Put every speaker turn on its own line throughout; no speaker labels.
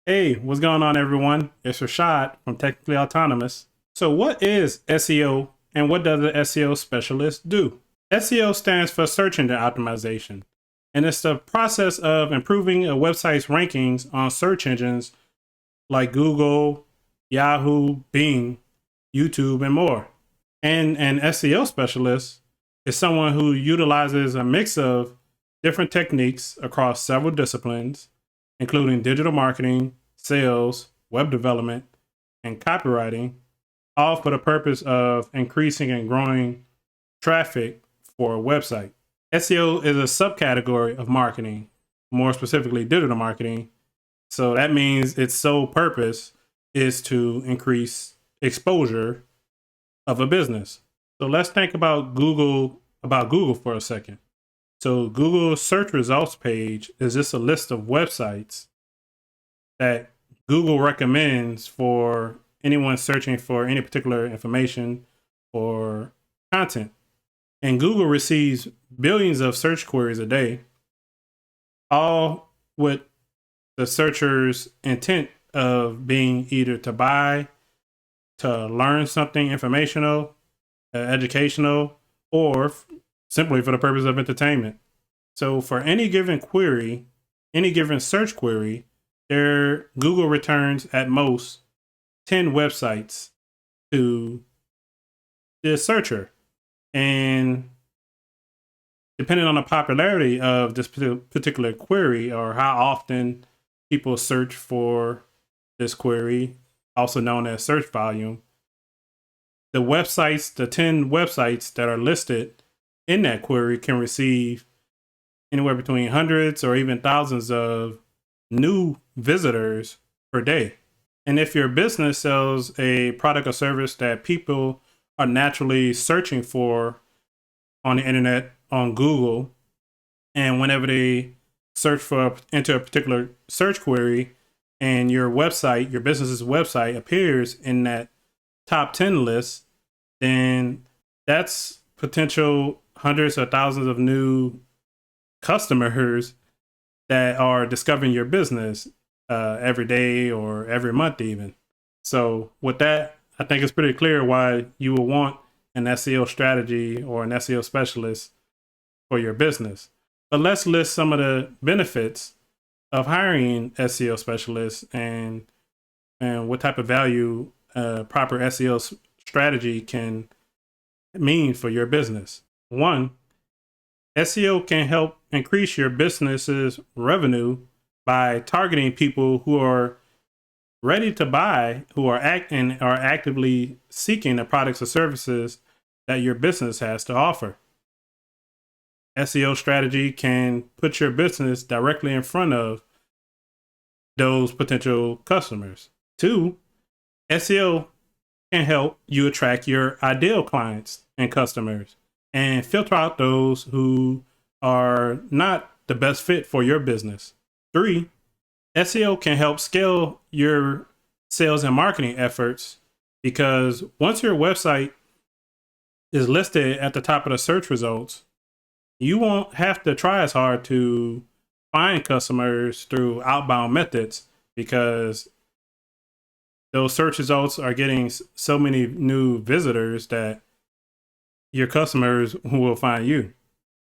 Hey, what's going on, everyone? It's Rashad from Technically Autonomous. So, what is SEO and what does an SEO specialist do? SEO stands for Search Engine Optimization, and it's the process of improving a website's rankings on search engines like Google, Yahoo, Bing, YouTube, and more. And an SEO specialist is someone who utilizes a mix of different techniques across several disciplines, including digital marketing, sales, web development, and copywriting, all for the purpose of increasing and growing traffic for a website. SEO is a subcategory of marketing, more specifically digital marketing. So that means its sole purpose is to increase exposure of a business. So let's think about Google for a second. So Google's search results page is just a list of websites that Google recommends for anyone searching for any particular information or content. And Google receives billions of search queries a day, all with the searcher's intent of being either to buy, to learn something informational, educational, or simply for the purpose of entertainment. So for any given query, any given search query, Google returns at most 10 websites to the searcher. And depending on the popularity of this particular query or how often people search for this query, also known as search volume, the 10 websites that are listed in that query can receive anywhere between hundreds or even thousands of new visitors per day. And if your business sells a product or service that people are naturally searching for on the internet, on Google, and whenever they into a particular search query and your website, your business's website appears in that top 10 list, then that's potential hundreds or thousands of new customers that are discovering your business every day or every month even. So with that, I think it's pretty clear why you will want an SEO strategy or an SEO specialist for your business. But let's list some of the benefits of hiring SEO specialists and what type of value proper SEO strategy can mean for your business. One, SEO can help increase your business's revenue by targeting people who are ready to buy, who are actively seeking the products or services that your business has to offer. SEO strategy can put your business directly in front of those potential customers. Two, SEO can help you attract your ideal clients and customers and filter out those who are not the best fit for your business. Three, SEO can help scale your sales and marketing efforts because once your website is listed at the top of the search results, you won't have to try as hard to find customers through outbound methods because those search results are getting so many new visitors that your customers will find you.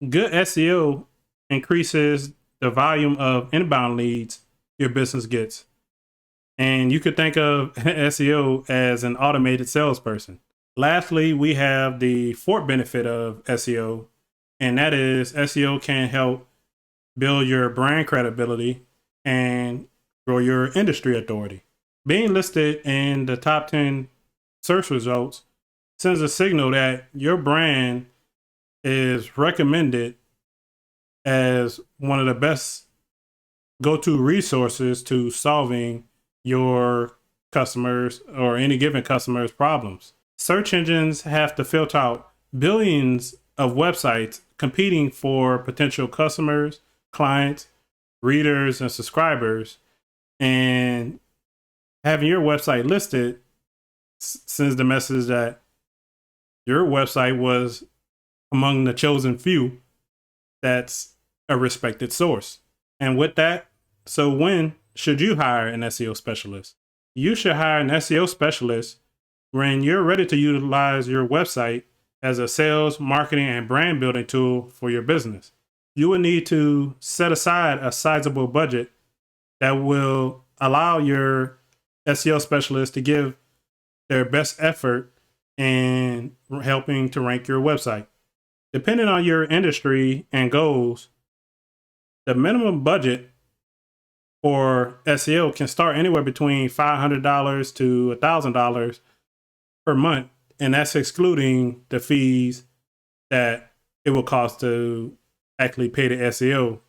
Good SEO increases the volume of inbound leads your business gets. And you could think of SEO as an automated salesperson. Lastly, we have the fourth benefit of SEO, and that is SEO can help build your brand credibility and grow your industry authority. Being listed in the top 10 search results sends a signal that your brand is recommended as one of the best go-to resources to solving your customers or any given customer's problems. Search engines have to filter out billions of websites competing for potential customers, clients, readers, and subscribers. And having your website listed sends the message that your website was among the chosen few that's a respected source. And with that, so when should you hire an SEO specialist? You should hire an SEO specialist when you're ready to utilize your website as a sales, marketing, and brand building tool for your business. You will need to set aside a sizable budget that will allow your SEO specialist to give their best effort in helping to rank your website. Depending on your industry and goals, the minimum budget for SEO can start anywhere between $500 to $1,000 per month, and that's excluding the fees that it will cost to actually pay the SEO,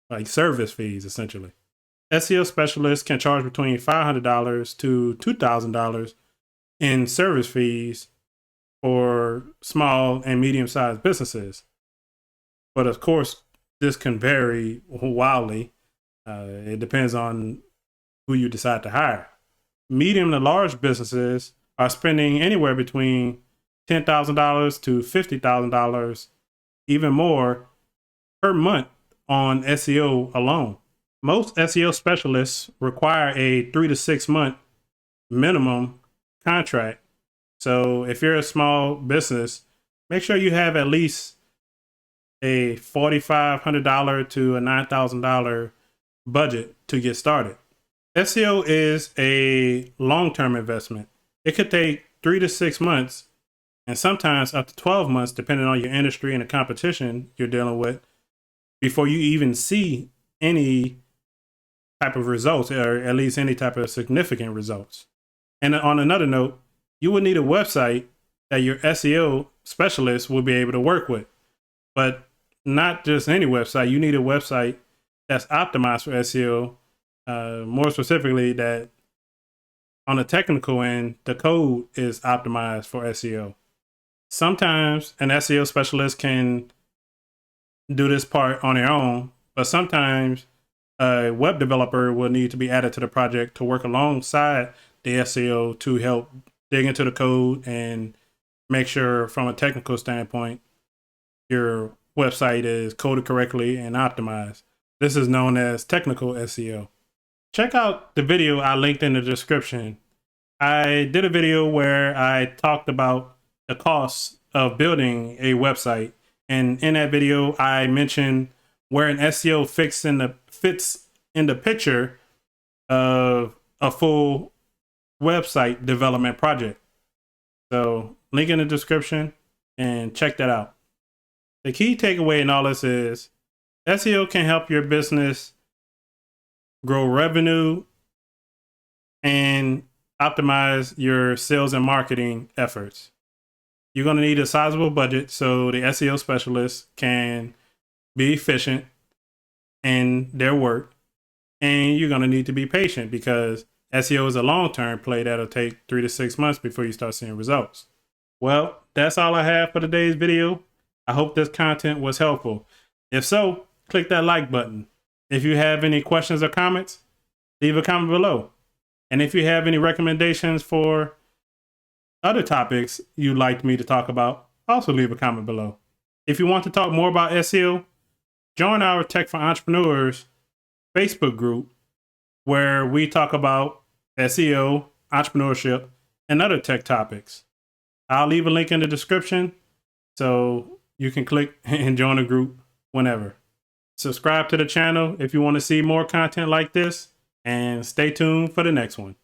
like service fees, essentially. SEO specialists can charge between $500 to $2,000 in service fees for small and medium-sized businesses. But of course, this can vary wildly. It depends on who you decide to hire. Medium to large businesses are spending anywhere between $10,000 to $50,000, even more, per month on SEO alone. Most SEO specialists require a 3 to 6 month minimum contract. So if you're a small business, make sure you have at least a $4,500 to a $9,000 budget to get started. SEO is a long-term investment. It could take 3 to 6 months and sometimes up to 12 months, depending on your industry and the competition you're dealing with, before you even see any type of results, or at least any type of significant results. And on another note, you will need a website that your SEO specialist will be able to work with. But not just any website. You need a website that's optimized for SEO, more specifically that on the technical end, the code is optimized for SEO. Sometimes an SEO specialist can do this part on their own, but sometimes a web developer will need to be added to the project to work alongside the SEO to help dig into the code and make sure from a technical standpoint your website is coded correctly and optimized. This is known as technical SEO. Check out the video I linked in the description. I did a video where I talked about the costs of building a website, and in that video I mentioned where an SEO fits in the picture of a full website development project. So link in the description and check that out. The key takeaway in all this is SEO can help your business grow revenue and optimize your sales and marketing efforts. You're going to need a sizable budget so the SEO specialists can be efficient in their work. And you're going to need to be patient because SEO is a long-term play that'll take 3 to 6 months before you start seeing results. Well, that's all I have for today's video. I hope this content was helpful. If so, click that like button. If you have any questions or comments, leave a comment below. And if you have any recommendations for other topics you'd like me to talk about, also leave a comment below. If you want to talk more about SEO, join our Tech for Entrepreneurs Facebook group where we talk about SEO, entrepreneurship, and other tech topics. I'll leave a link in the description so you can click and join the group whenever. Subscribe to the channel if you want to see more content like this, and stay tuned for the next one.